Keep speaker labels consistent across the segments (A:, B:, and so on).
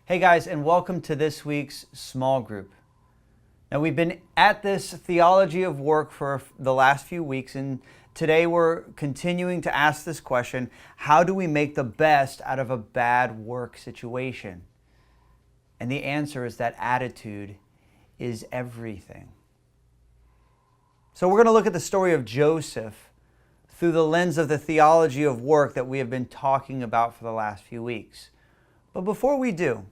A: Hey guys, and welcome to this week's small group. Now we've been at this theology of work for the last few weeks, and today we're continuing to ask this question: how do we make the best out of a bad work situation? And the answer is that attitude is everything. So we're going to look at the story of Joseph through the lens of the theology of work that we have been talking about for the last few weeks. But before we do,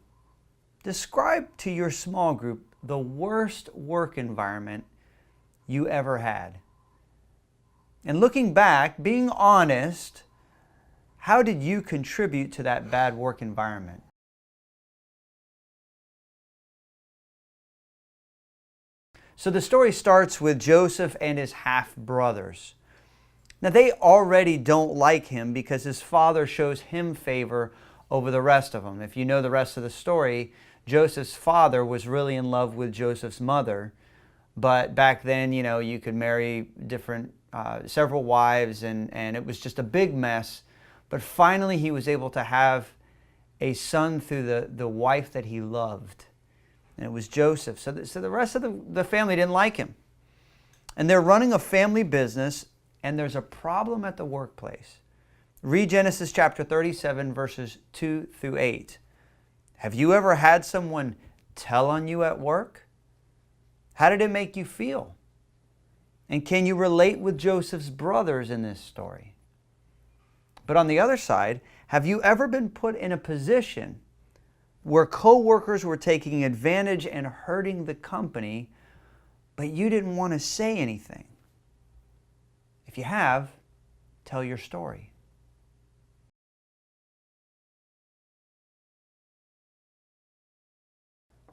A: describe to your small group the worst work environment you ever had. And looking back, being honest, how did you contribute to that bad work environment? So the story starts with Joseph and his half-brothers. Now they already don't like him because his father shows him favor over the rest of them. If you know the rest of the story, Joseph's father was really in love with Joseph's mother, but back then, you could marry several wives, and it was just a big mess. But finally, he was able to have a son through the wife that he loved, and it was Joseph. So the rest of the family didn't like him, and they're running a family business, and there's a problem at the workplace. Read Genesis chapter 37, verses 2 through 8. Have you ever had someone tell on you at work? How did it make you feel? And can you relate with Joseph's brothers in this story? But on the other side, have you ever been put in a position where co-workers were taking advantage and hurting the company, but you didn't want to say anything? If you have, tell your story.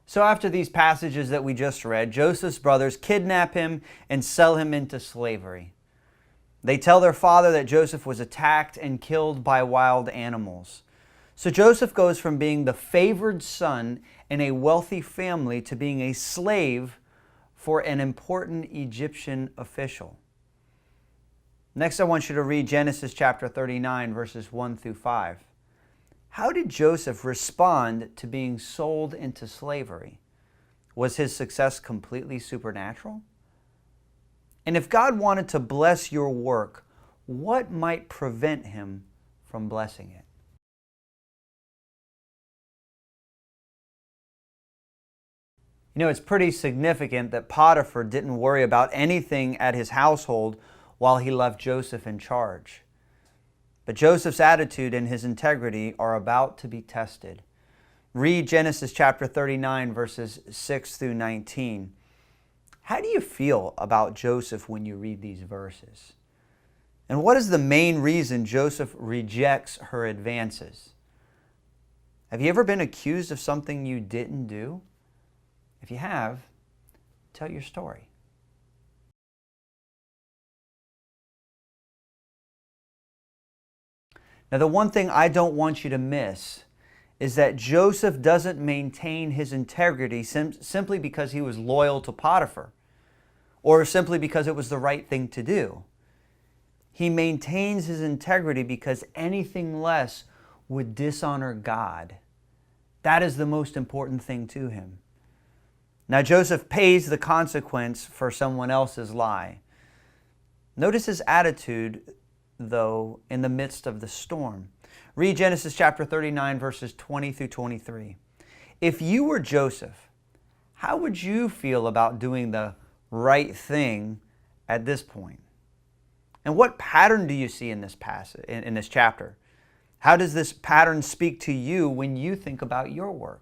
A: So after these passages that we just read, Joseph's brothers kidnap him and sell him into slavery. They tell their father that Joseph was attacked and killed by wild animals. So Joseph goes from being the favored son in a wealthy family to being a slave for an important Egyptian official. Next, I want you to read Genesis chapter 39, verses 1 through 5. How did Joseph respond to being sold into slavery? Was his success completely supernatural? And if God wanted to bless your work, what might prevent him from blessing it? It's pretty significant that Potiphar didn't worry about anything at his household while he left Joseph in charge. But Joseph's attitude and his integrity are about to be tested. Read Genesis chapter 39, verses 6 through 19. How do you feel about Joseph when you read these verses? And what is the main reason Joseph rejects her advances? Have you ever been accused of something you didn't do? If you have, tell your story. Now, the one thing I don't want you to miss is that Joseph doesn't maintain his integrity simply because he was loyal to Potiphar or simply because it was the right thing to do. He maintains his integrity because anything less would dishonor God. That is the most important thing to him. Now, Joseph pays the consequence for someone else's lie. Notice his attitude, though, in the midst of the storm. Read Genesis chapter 39, verses 20 through 23. If you were Joseph, how would you feel about doing the right thing at this point? And what pattern do you see in this passage, in this chapter? How does this pattern speak to you when you think about your work?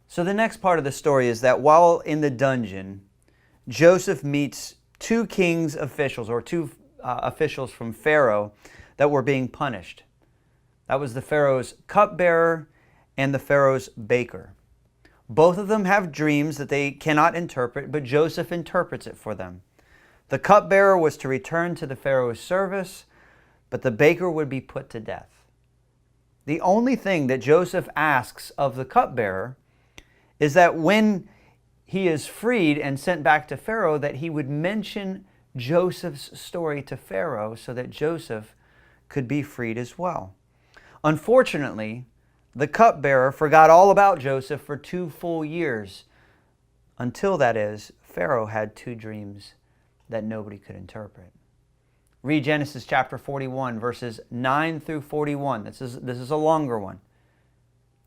A: So the next part of the story is that while in the dungeon, Joseph meets two king's officials, or two officials from Pharaoh that were being punished. That was the Pharaoh's cupbearer and the Pharaoh's baker. Both of them have dreams that they cannot interpret, but Joseph interprets it for them. The cupbearer was to return to the Pharaoh's service, but the baker would be put to death. The only thing that Joseph asks of the cupbearer is that when he is freed and sent back to Pharaoh, that he would mention Joseph's story to Pharaoh so that Joseph could be freed as well. Unfortunately, the cupbearer forgot all about Joseph for 2 full years, until, that is, Pharaoh had 2 dreams that nobody could interpret. Read Genesis chapter 41, verses 9 through 41. This is a longer one.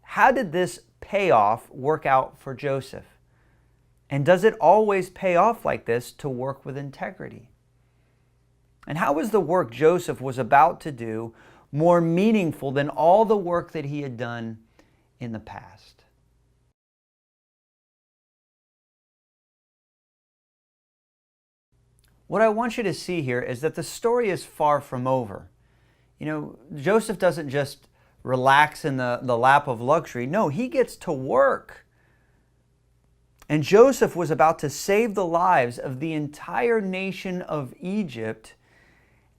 A: How did this payoff work out for Joseph? And does it always pay off like this to work with integrity? And how was the work Joseph was about to do more meaningful than all the work that he had done in the past? What I want you to see here is that the story is far from over. Joseph doesn't just relax in the lap of luxury. No, he gets to work. And Joseph was about to save the lives of the entire nation of Egypt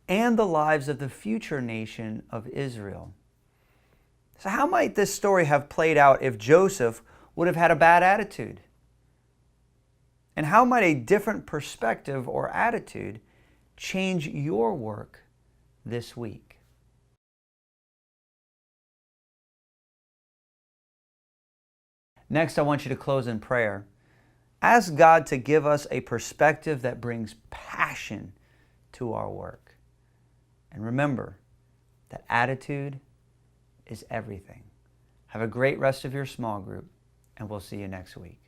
A: and the lives of the future nation of Israel. So how might this story have played out if Joseph would have had a bad attitude? And how might a different perspective or attitude change your work this week? Next, I want you to close in prayer. Ask God to give us a perspective that brings passion to our work. And remember that attitude is everything. Have a great rest of your small group, and we'll see you next week.